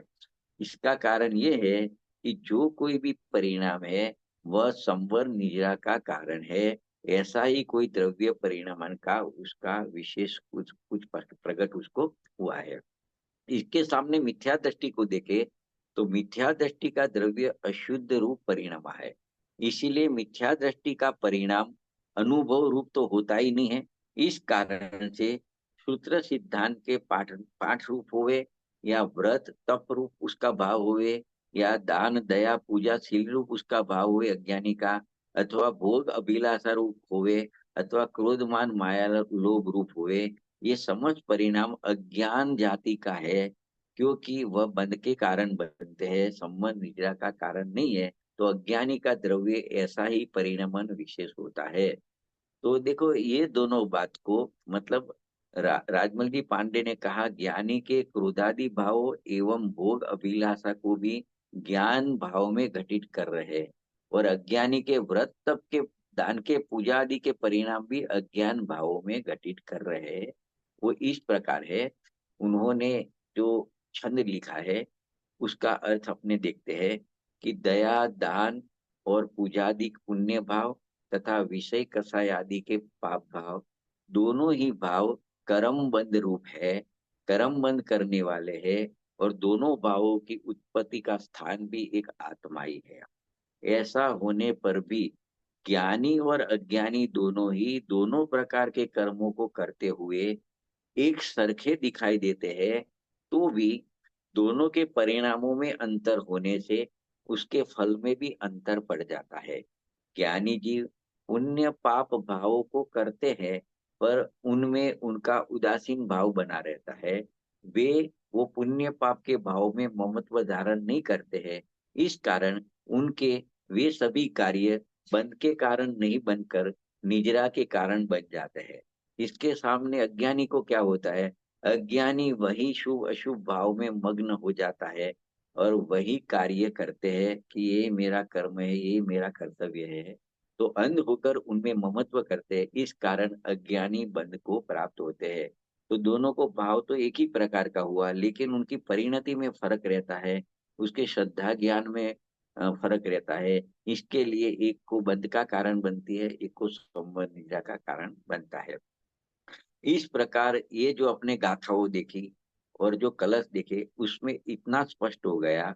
इसका कारण यह है कि जो कोई भी परिणाम है वह संवर निद्रा का कारण है। ऐसा ही कोई द्रव्य परिणामन का उसका विशेष कुछ कुछ प्रकट उसको हुआ है। इसके सामने मिथ्या दृष्टि को देखे तो मिथ्या दृष्टि का द्रव्य अशुद्ध रूप परिणाम है। इसीलिए मिथ्या दृष्टि का परिणाम अनुभव रूप तो होता ही नहीं है। इस कारण से सूत्र सिद्धांत के पाठ पाठ रूप हुए, या व्रत तप रूप उसका भाव हुए, या दान दया पूजा शील रूप उसका भाव हुए अज्ञानी का, अथवा भोग अभिलाषा रूप हुए, अथवा क्रोधमान माया लोभ रूप हुए, ये समस्त परिणाम अज्ञान जाति का है, क्योंकि वह बंध के कारण बनते हैं, संबंध निद्रा का कारण नहीं है। तो अज्ञानी का द्रव्य ऐसा ही परिणमन विशेष होता है। तो देखो, ये दोनों बात को मतलब राजमल जी पांडे ने कहा ज्ञानी के क्रोधादि भाव एवं भोग अभिलाषा को भी ज्ञान भाव में घटित कर रहे हैं, और अज्ञानी के व्रत तप के दान के पूजा आदि के परिणाम भी अज्ञान भावों में घटित कर रहे हैं। वो इस प्रकार है। उन्होंने जो छंद लिखा है उसका अर्थ अपने देखते हैं कि दया दान और पूजादि पुण्य भाव तथा विषय कषाय आदि के पाप भाव, दोनों ही भाव कर्म बंध रूप है, कर्म बंध करने वाले हैं, और दोनों भावों की उत्पत्ति का स्थान भी एक आत्मा ही है। ऐसा होने पर भी ज्ञानी और अज्ञानी दोनों ही दोनों प्रकार के कर्मों को करते हुए एक सरखे दिखाई देते हैं, तो भी दोनों के परिणामों में अंतर होने से उसके फल में भी अंतर पड़ जाता है। ज्ञानी जीव पुण्य पाप भावों को करते हैं, पर उनमें उनका उदासीन भाव बना रहता है। वे वो पुण्य पाप के भाव में ममत्व धारण नहीं करते हैं। इस कारण उनके वे सभी कार्य बंध के कारण नहीं बनकर निजरा के कारण बन जाते हैं। इसके सामने अज्ञानी को क्या होता है? अज्ञानी वही शुभ अशुभ भाव में मग्न हो जाता है और वही कार्य करते हैं कि ये मेरा कर्म है, ये मेरा कर्तव्य है। तो अंध होकर उनमें ममत्व करते हैं, इस कारण अज्ञानी बंध को प्राप्त होते हैं। तो दोनों को भाव तो एक ही प्रकार का हुआ, लेकिन उनकी परिणति में फर्क रहता है, उसके श्रद्धा ज्ञान में फर्क रहता है। इसके लिए एक को बंध का कारण बनती है, एक को संबंध निद्रा का कारण बनता है। इस प्रकार ये जो अपने गाथाओं देखी और जो कलश देखे, उसमें इतना स्पष्ट हो गया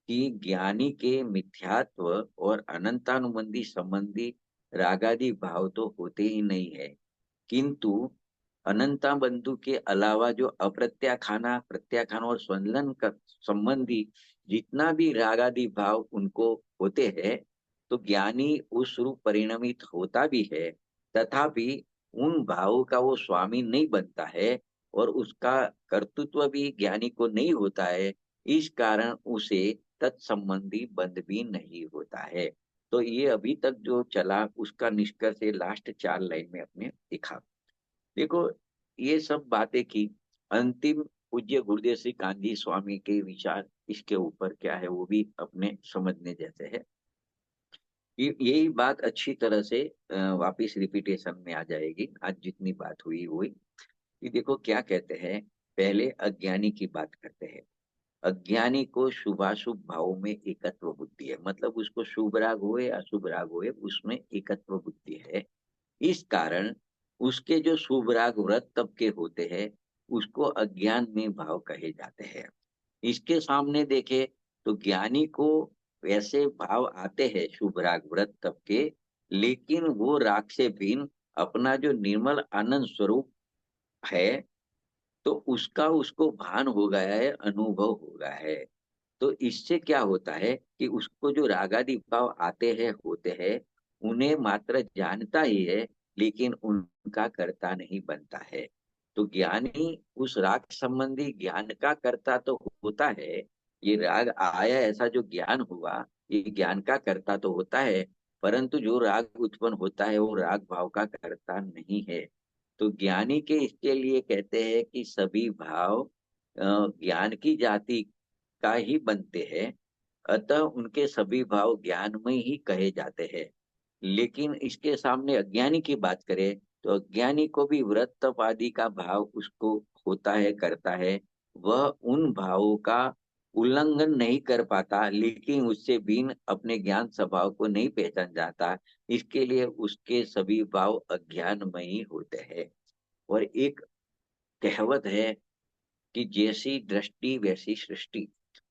कि ज्ञानी के मिथ्यात्व और अनंतानुबंधी संबंधी रागादि भाव तो होते ही नहीं है, किंतु अनंता बंधु के अलावा जो अप्रत्याखाना प्रत्याखान और संलग्न संबंधी जितना भी रागादि भाव उनको होते हैं, तो ज्ञानी उस रूप परिणमित होता भी है, तथापि उन भावों का वो स्वामी नहीं बनता है और उसका कर्तृत्व भी ज्ञानी को नहीं होता है। इस कारण उसे तत्संबंधी बंध भी नहीं होता है। तो ये अभी तक जो चला उसका निष्कर्ष लास्ट 4 लाइन में अपने दिखा। देखो, ये सब बातें की, अंतिम पूज्य गुरुदेव श्री कांजी स्वामी के विचार इसके ऊपर क्या है वो भी अपने समझने जैसे है। यही बात अच्छी तरह से वापिस रिपीटेशन में आ जाएगी, आज जितनी बात हुई हुई। कि देखो क्या कहते हैं, पहले अज्ञानी की बात करते हैं। अज्ञानी को शुभाशुभ भावों में एकत्व बुद्धि है, मतलब उसको शुभ राग होए अशुभ राग होए उसमें एकत्व बुद्धि है। इस कारण उसके जो शुभ राग व्रत तब के होते हैं, उसको अज्ञान में भाव कहे जाते हैं। इसके सामने देखे तो ज्ञानी को वैसे भाव आते हैं शुभ राग व्रत तब के, लेकिन वो राग से भिन्न अपना जो निर्मल आनंद स्वरूप है, तो उसका उसको भान हो गया है, अनुभव हो गया है। तो इससे क्या होता है कि उसको जो रागादि भाव आते हैं होते हैं, उन्हें मात्र जानता ही है, लेकिन उनका कर्ता नहीं बनता है। तो ज्ञानी उस राग संबंधी ज्ञान का कर्ता तो होता है। ये राग आया ऐसा जो ज्ञान हुआ, ये ज्ञान का कर्ता तो होता है, परंतु जो राग उत्पन्न होता है वो राग भाव का कर्ता नहीं है। तो ज्ञानी के इसके लिए कहते हैं कि सभी भाव ज्ञान की जाति का ही बनते हैं, अतः उनके सभी भाव ज्ञान में ही कहे जाते हैं। लेकिन इसके सामने अज्ञानी की बात करें तो अज्ञानी को भी व्रत तप आदि का भाव उसको होता है, करता है। वह उन भावों का उल्लंघन नहीं कर पाता, लेकिन उससे भिन्न अपने ज्ञान स्वभाव को नहीं पहचान जाता। इसके लिए उसके सभी भाव अज्ञान में ही होते हैं। और एक कहावत है कि जैसी दृष्टि वैसी सृष्टि,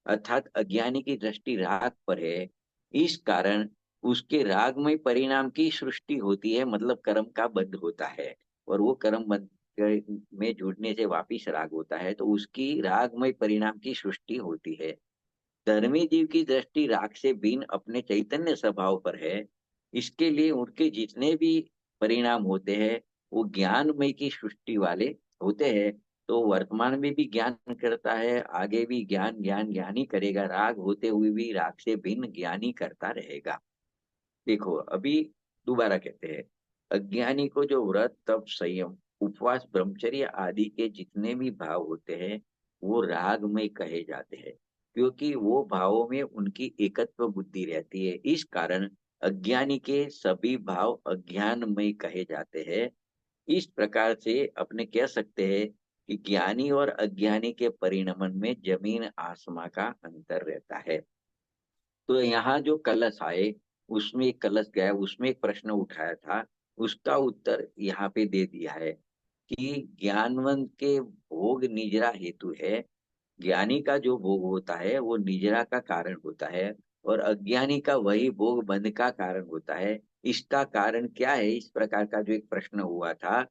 अर्थात अज्ञानी की दृष्टि राग पर है, इस कारण उसके रागमय परिणाम की सृष्टि होती है, मतलब कर्म का बंध होता है। और वो कर्म बंध में जुड़ने से वापिस राग होता है, तो उसकी रागमय परिणाम की सृष्टि होती है। धर्मी जीव की दृष्टि राग से भिन्न अपने चैतन्य स्वभाव पर है। इसके लिए उनके जितने भी परिणाम होते हैं वो ज्ञानमय की सृष्टि वाले होते हैं। तो वर्तमान में भी ज्ञान करता है, आगे भी ज्ञान ज्ञान ज्ञान ही करेगा, राग होते हुए भी राग से भिन्न ज्ञान ही करता रहेगा। देखो अभी दोबारा कहते हैं, अज्ञानी को जो व्रत तप संयम उपवास ब्रह्मचर्य आदि के जितने भी भाव होते हैं वो राग में कहे जाते हैं, क्योंकि वो भावों में उनकी एकत्व बुद्धि रहती है। इस कारण अज्ञानी के सभी भाव अज्ञान में कहे जाते हैं। इस प्रकार से अपने कह सकते हैं कि ज्ञानी और अज्ञानी के परिणमन में जमीन आसमां का अंतर रहता है। तो यहाँ जो कलश आए, उसमें एक कलश गया, उसमें एक प्रश्न उठाया था, उसका उत्तर यहाँ पे दे दिया है कि ज्ञानवंत के भोग निजरा हेतु है। ज्ञानी का जो भोग होता है वो निजरा का कारण होता है, और अज्ञानी का वही भोग बंध का कारण होता है। इसका कारण क्या है, इस प्रकार का जो एक प्रश्न हुआ था।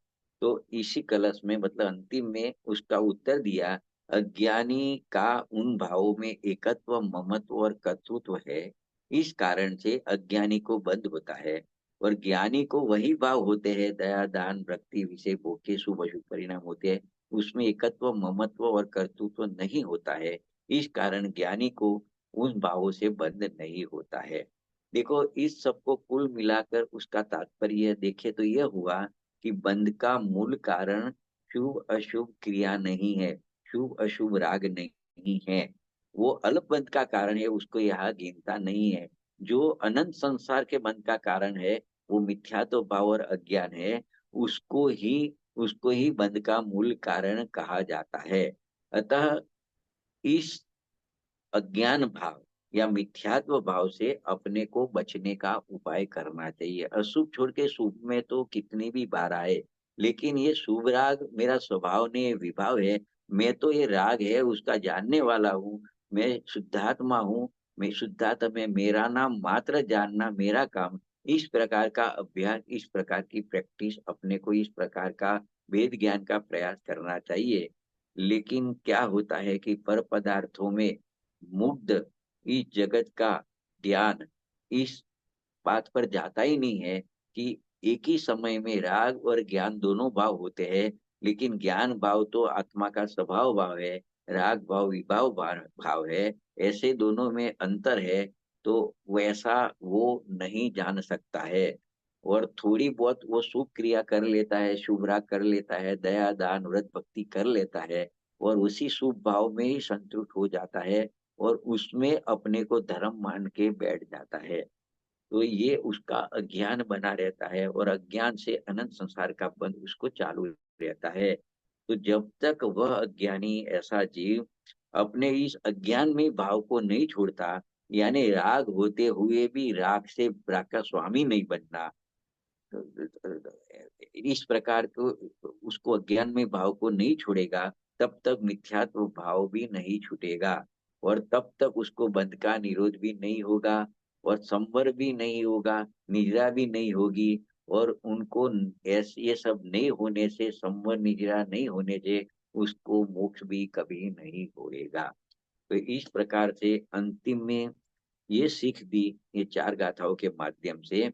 तो इसी कलश में मतलब अंतिम में उसका उत्तर दिया, अज्ञानी का उन भावों में एकत्व, ममत्व और कर्तृत्व है, इस कारण से अज्ञानी को बंध होता है। और ज्ञानी को वही भाव होते हैं, दया, दान, भक्ति, विषय भोग के शुभ अशुभ परिणाम होते हैं, उसमें एकत्व, ममत्व और कर्तृत्व नहीं होता है। इस कारण ज्ञानी को उन भावों से बंध नहीं होता है। देखो, इस सबको कुल मिलाकर उसका तात्पर्य देखे तो यह हुआ कि बंध का मूल कारण शुभ अशुभ क्रिया नहीं है, शुभ अशुभ राग नहीं है। वो अल्प बंध का कारण है, उसको यहाँ गिनता नहीं है। जो अनंत संसार के बंध का कारण है, वो मिथ्यात्व भाव और अज्ञान है। उसको ही उसको ही बंध का मूल कारण कहा जाता है। अतः इस अज्ञान भाव या मिथ्यात्व भाव से अपने को बचने का उपाय करना चाहिए। अशुभ छोड़ के शुभ में तो कितनी भी बार आए, लेकिन ये शुभ राग मेरा स्वभाव नहीं है, विभाव है। मैं तो ये राग है उसका जानने वाला हूँ। मैं शुद्धात्मा हूँ। मैं शुद्धात्मा में मेरा नाम मात्र जानना मेरा काम। इस प्रकार का अभ्यास, इस प्रकार की प्रैक्टिस, अपने को इस प्रकार का वेद ज्ञान का प्रयास करना चाहिए। लेकिन क्या होता है कि पर पदार्थों में मुग्ध इस जगत का ध्यान इस बात पर जाता ही नहीं है कि एक ही समय में राग और ज्ञान दोनों भाव होते हैं। लेकिन ज्ञान भाव तो आत्मा का स्वभाव भाव है, राग भाव विभाव भाव है। ऐसे दोनों में अंतर है। तो वैसा वो नहीं जान सकता है। और थोड़ी बहुत वो शुभ क्रिया कर लेता है, शुभ राग कर लेता है, दया दान व्रत भक्ति कर लेता है, और उसी शुभ भाव में ही संतुष्ट हो जाता है, और उसमें अपने को धर्म मान के बैठ जाता है। तो ये उसका अज्ञान बना रहता है, और अज्ञान से अनंत संसार का बंध उसको चालू रहता है। तो जब तक वह अज्ञानी ऐसा जीव अपने इस अज्ञान में भाव को नहीं छोड़ता, यानी राग होते हुए भी राग का स्वामी नहीं बनना, इस प्रकार को उसको अज्ञान में भाव को नहीं छोड़ेगा, तब तक मिथ्यात्व भाव भी नहीं छूटेगा। और तब तक उसको बंध का निरोध भी नहीं होगा, और संवर भी नहीं होगा, निद्रा भी नहीं होगी। और उनको ऐसे ये सब नहीं होने से, संवर निद्रा नहीं होने से उसको मोक्ष भी कभी नहीं होएगा। तो इस प्रकार से अंतिम में ये सीख दी, ये चार गाथाओं के माध्यम से,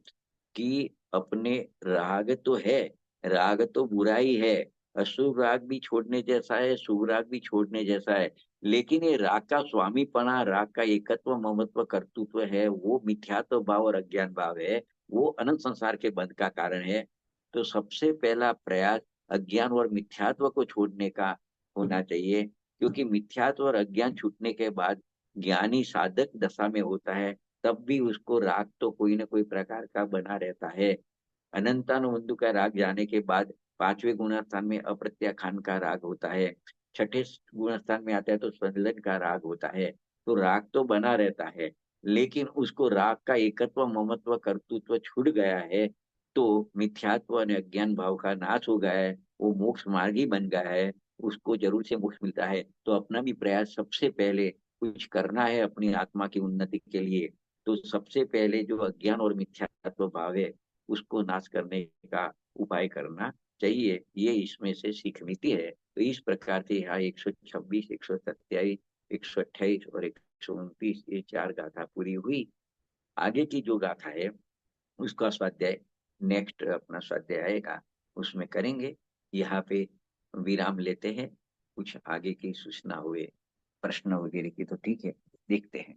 कि अपने राग तो है, राग तो बुराई है, अशुभ राग भी छोड़ने जैसा है, शुभ राग भी छोड़ने जैसा है। लेकिन ये राग का स्वामीपना, राग का एकत्व, ममत्व, कर्तृत्व है, वो मिथ्यात्व भाव और अज्ञान भाव है। वो अनंत संसार के बंध का कारण है। तो सबसे पहला प्रयास अज्ञान और मिथ्यात्व को छोड़ने का होना चाहिए, क्योंकि मिथ्यात्व और अज्ञान छूटने के बाद ज्ञानी साधक दशा में होता है, तब भी उसको राग तो कोई ना कोई प्रकार का बना रहता है। अनंतानुबंधु का राग जाने के बाद पांचवें गुणस्थान में अप्रत्याखान का राग होता है। छठे गुणस्थान में आता है तो संलग्न का राग होता है। तो राग तो बना रहता है, लेकिन उसको राग का एकत्व, ममत्व, कर्तृत्व छूट गया है। तो मिथ्यात्व और अज्ञान भाव का नाश हो गया है, वो मोक्ष मार्ग ही बन गया है। उसको जरूर से मोक्ष मिलता है। तो अपना भी प्रयास सबसे पहले कुछ करना है अपनी आत्मा की उन्नति के लिए, तो सबसे पहले जो अज्ञान और मिथ्यात्व भाव है उसको नाश करने का उपाय करना चाहिए। ये इसमें से सीख मिलती है। तो इस प्रकार से यहाँ 126, 127, 128 और 129 ये चार गाथा पूरी हुई। आगे की जो गाथा है उसका स्वाध्याय नेक्स्ट अपना स्वाध्याय आएगा, उसमें करेंगे। यहाँ पे विराम लेते हैं। कुछ आगे की सूचना हुए प्रश्न वगैरह की तो ठीक है, देखते हैं।